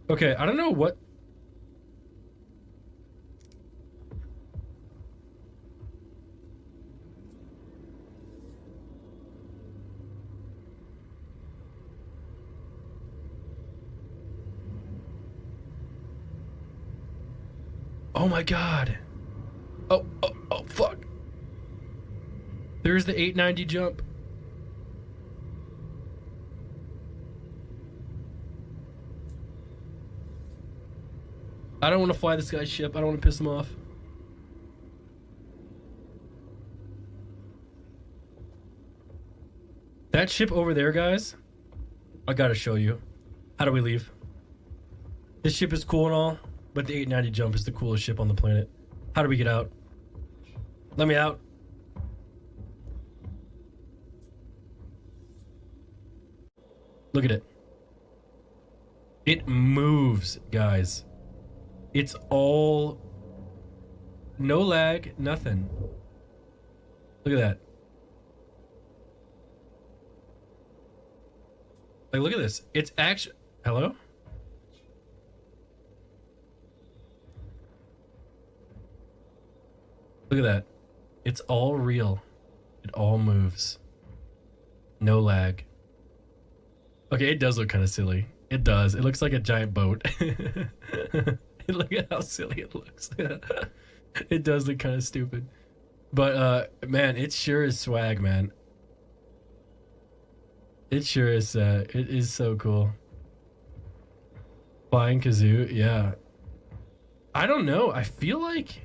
Okay, I don't know what. Oh my god. Oh, fuck. There's the 890 jump. I don't want to fly this guy's ship. I don't want to piss him off. That ship over there, guys, I gotta show you. How do we leave? This ship is cool and all, but the 890 jump is the coolest ship on the planet. How do we get out? Let me out. Look at it. It moves, guys. It's all... no lag, nothing. Look at that. Like, look at this. It's actually... Hello? Look at that. It's all real. It all moves. No lag. Okay, it does look kind of silly. It does. It looks like a giant boat. Look at how silly it looks. It does look kind of stupid. But, man, it sure is swag, man. It sure is, it is so cool. Flying kazoo, yeah. I don't know. I feel like...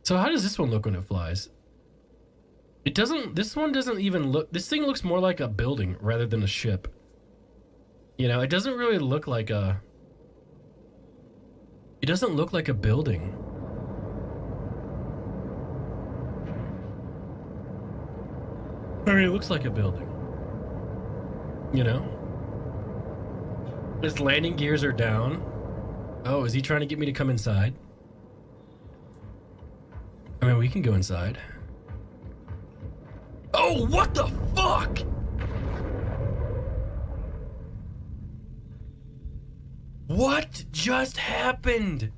So how does this one look when it flies? It doesn't... This one doesn't even look... This thing looks more like a building rather than a ship. You know, it doesn't really look like a... It doesn't look like a building. I mean, it looks like a building. You know? His landing gears are down. Oh, is he trying to get me to come inside? I mean, we can go inside. Oh, what the fuck? What just happened?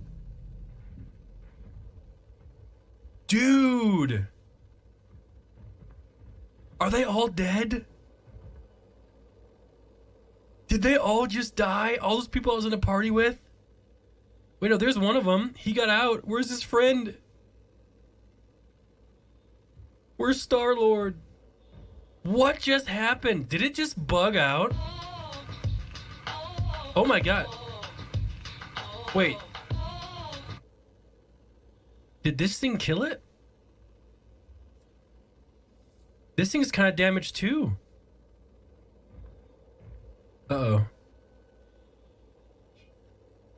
Dude. Are they all dead? Did they all just die? All those people I was in a party with? Wait, no, there's one of them. He got out. Where's his friend? Where's Star-Lord? What just happened? Did it just bug out? Oh my god. Wait. Did this thing kill it? This thing's kind of damaged too. Uh-oh.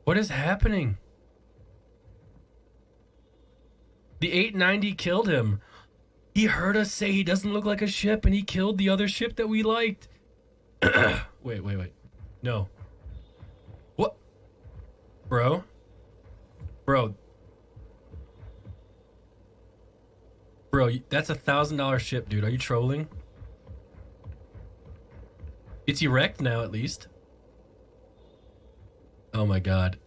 What is happening? The 890 killed him. He heard us say he doesn't look like a ship, and he killed the other ship that we liked. Wait. No. What? Bro? Bro, that's $1,000 ship, dude. Are you trolling? It's erect now, at least. Oh my god.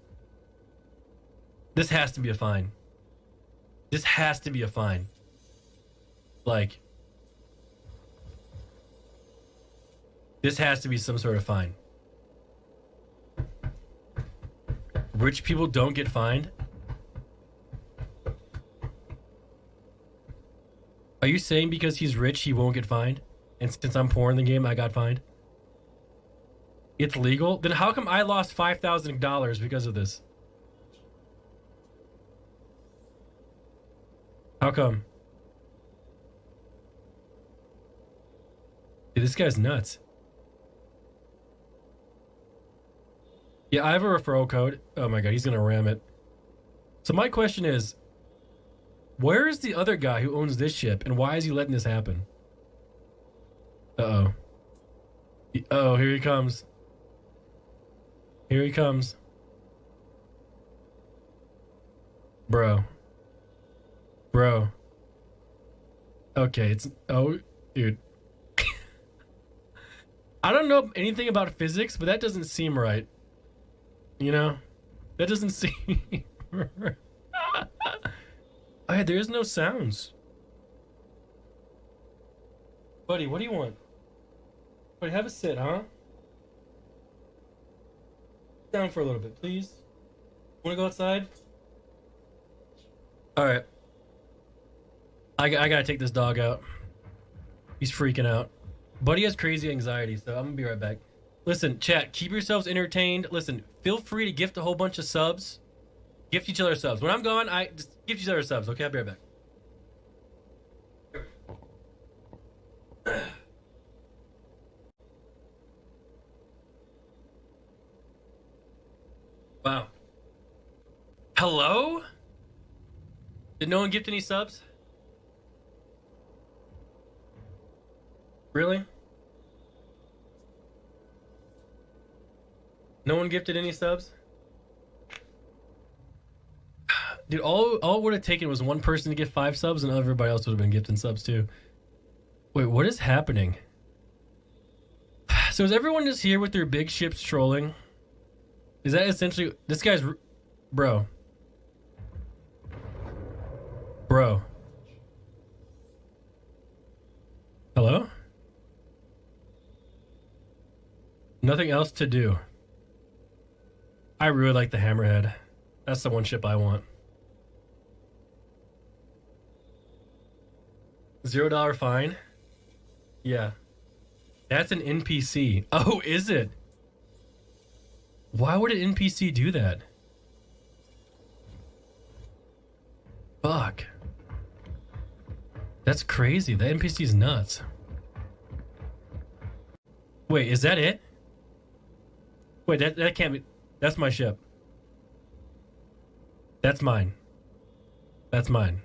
This has to be a fine. This has to be a fine. Like, this has to be some sort of fine. Rich people don't get fined? Are you saying because he's rich, he won't get fined? And since I'm poor in the game, I got fined? It's legal? Then how come I lost $5,000 because of this? How come? Dude, this guy's nuts. Yeah, I have a referral code. Oh my god, he's gonna ram it. So my question is, where is the other guy who owns this ship, and why is he letting this happen? Uh-oh. Uh-oh, here he comes. Here he comes. Bro. Okay, it's... Oh, dude. I don't know anything about physics, but that doesn't seem right. You know? That doesn't seem right. Oh, there's no sounds. Buddy, what do you want? Buddy, have a sit, huh? Down for a little bit, please. Want to go outside? All right. I gotta take this dog out. He's freaking out. Buddy has crazy anxiety, so I'm gonna be right back. Listen, chat, keep yourselves entertained. Listen, feel free to gift a whole bunch of subs. Gift each other subs. When I'm gone, I just gift each other subs. Okay, I'll be right back. Wow. Hello? Did no one gift any subs? Really? No one gifted any subs? Dude, all it would have taken was one person to get 5 subs and everybody else would have been gifting subs too. Wait, what is happening? So is everyone just here with their big ships trolling? Is that essentially... This guy's... Bro. Bro. Hello? Nothing else to do. I really like the Hammerhead. That's the one ship I want. $0 fine? Yeah. That's an NPC. Oh, is it? Why would an NPC do that? Fuck. That's crazy. The NPC's nuts. Wait, is that it? Wait, that can't be... That's my ship. That's mine. That's mine.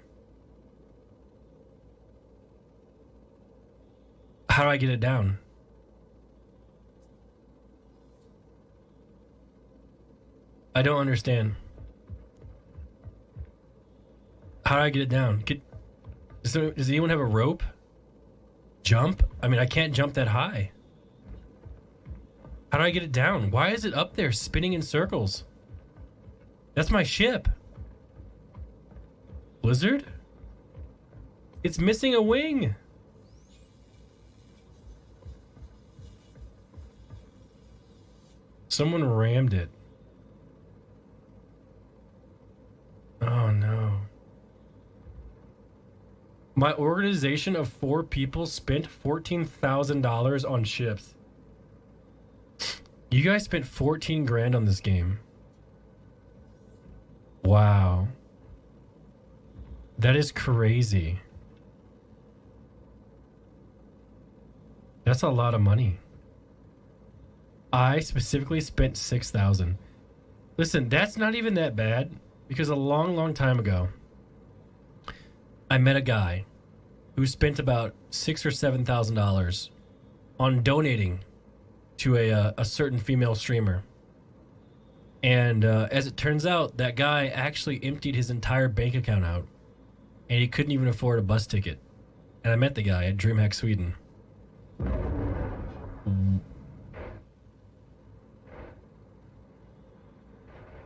How do I get it down? I don't understand. How do I get it down? Does anyone have a rope? Jump? I mean, I can't jump that high. How do I get it down? Why is it up there spinning in circles? That's my ship. Blizzard? It's missing a wing. Someone rammed it. Oh no. My organization of 4 people spent $14,000 on ships. You guys spent 14 grand on this game. Wow. That is crazy. That's a lot of money. I specifically spent 6,000. Listen, that's not even that bad because a long time ago, I met a guy who spent about $6,000 or $7,000 on donating to a certain female streamer. And as it turns out, that guy actually emptied his entire bank account out and he couldn't even afford a bus ticket. And I met the guy at DreamHack Sweden.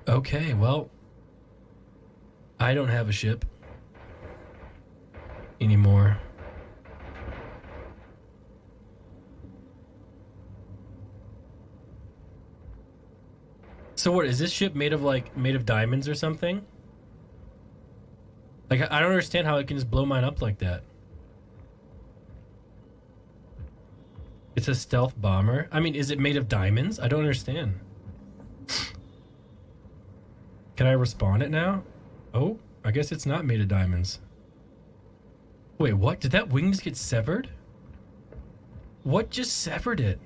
Okay, well, I don't have a ship anymore. So what, is this ship made of diamonds or something? Like, I don't understand how it can just blow mine up like that. It's a stealth bomber. I mean, is it made of diamonds? I don't understand. Can I respawn it now? Oh, I guess it's not made of diamonds. Wait, what? Did that wing just get severed? What just severed it?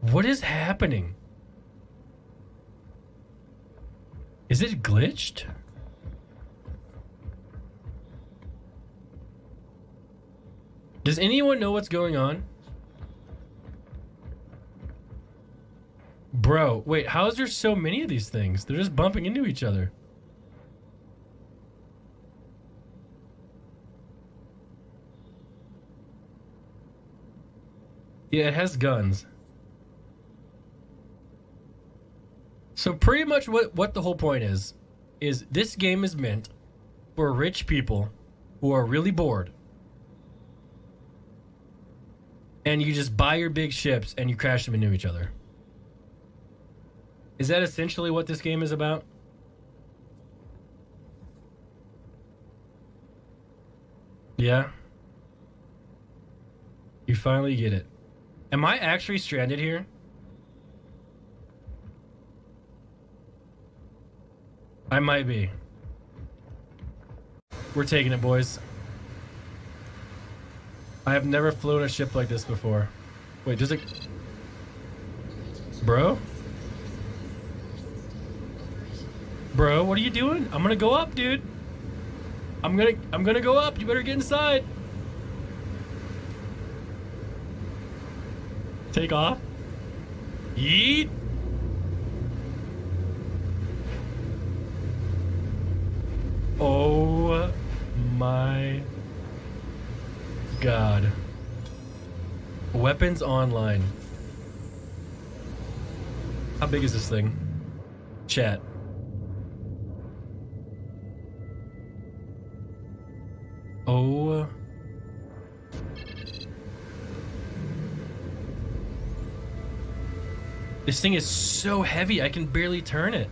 What is happening? Is it glitched? Does anyone know what's going on? Bro, wait, how is there so many of these things? They're just bumping into each other. Yeah, it has guns. So pretty much what the whole point is this game is meant for rich people who are really bored. And you just buy your big ships and you crash them into each other. Is that essentially what this game is about? Yeah. You finally get it. Am I actually stranded here? I might be. We're taking it, boys. I have never flown a ship like this before. Wait, does it... Bro? Bro, what are you doing? I'm gonna go up, dude. I'm gonna go up. You better get inside. Take off. Yeet. Oh my God. Weapons online. How big is this thing? Chat. Oh. This thing is so heavy, I can barely turn it.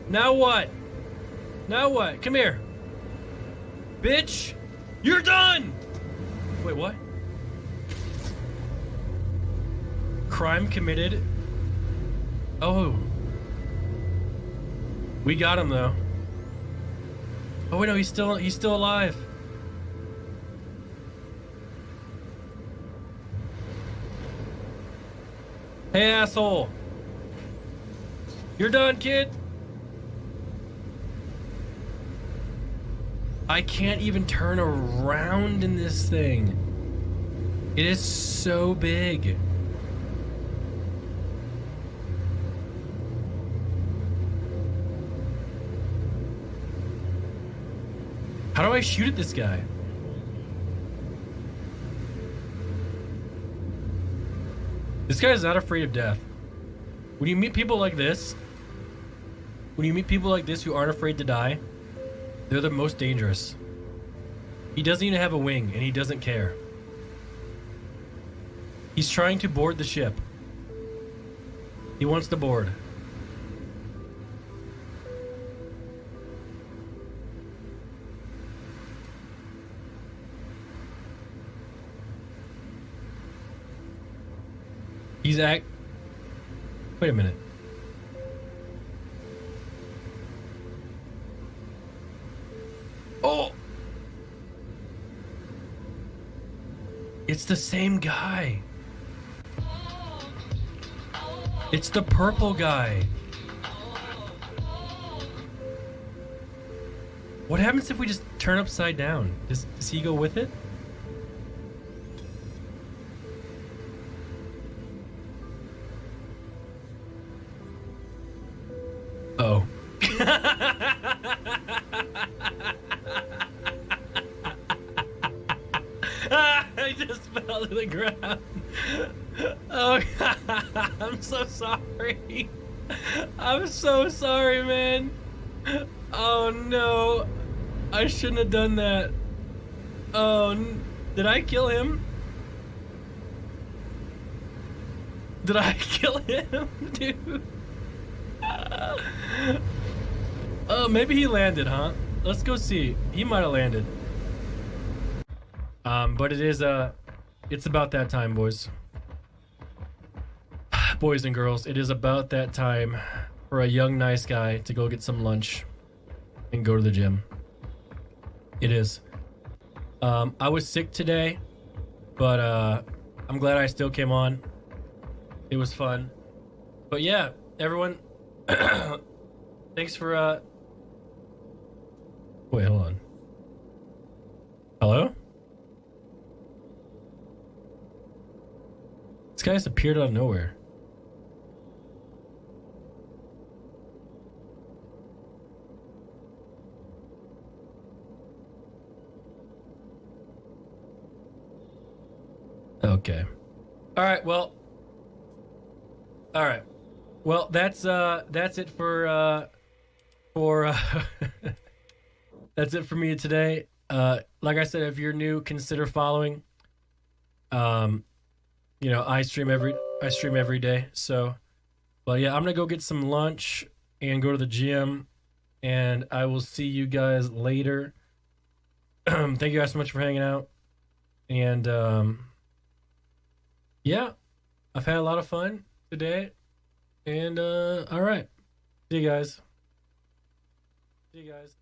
Now what? Now what? Come here. Bitch! You're done! Wait, what? Crime committed. Oh. We got him though. Oh wait, no, he's still alive. Hey, asshole. You're done, kid. I can't even turn around in this thing. It is so big. How do I shoot at this guy? This guy is not afraid of death. When you meet people like this, who aren't afraid to die, they're the most dangerous. He doesn't even have a wing, and he doesn't care. He's trying to board the ship. He wants to board. Wait a minute. Oh! It's the same guy. It's the purple guy. What happens if we just turn upside down? Does he go with it? Oh. I just fell to the ground. Oh, God. I'm so sorry. I'm so sorry, man. Oh, no. I shouldn't have done that. Oh, did I kill him? Did I kill him, dude? Oh, maybe he landed, huh? Let's go see. He might have landed. But it is, it's about that time, boys. Boys and girls, it is about that time for a young, nice guy to go get some lunch and go to the gym. It is. I was sick today, but, I'm glad I still came on. It was fun. But yeah, everyone, thanks for, wait, hold on. Hello? This guy just appeared out of nowhere. Okay. All right. Well. All right. Well, that's it for that's it for me today. Like I said, if you're new, consider following. Um, you know, I stream every day. So, but yeah, I'm gonna go get some lunch and go to the gym, and I will see you guys later. Thank you guys so much for hanging out, and yeah, I've had a lot of fun today, and all right, see you guys. See you guys.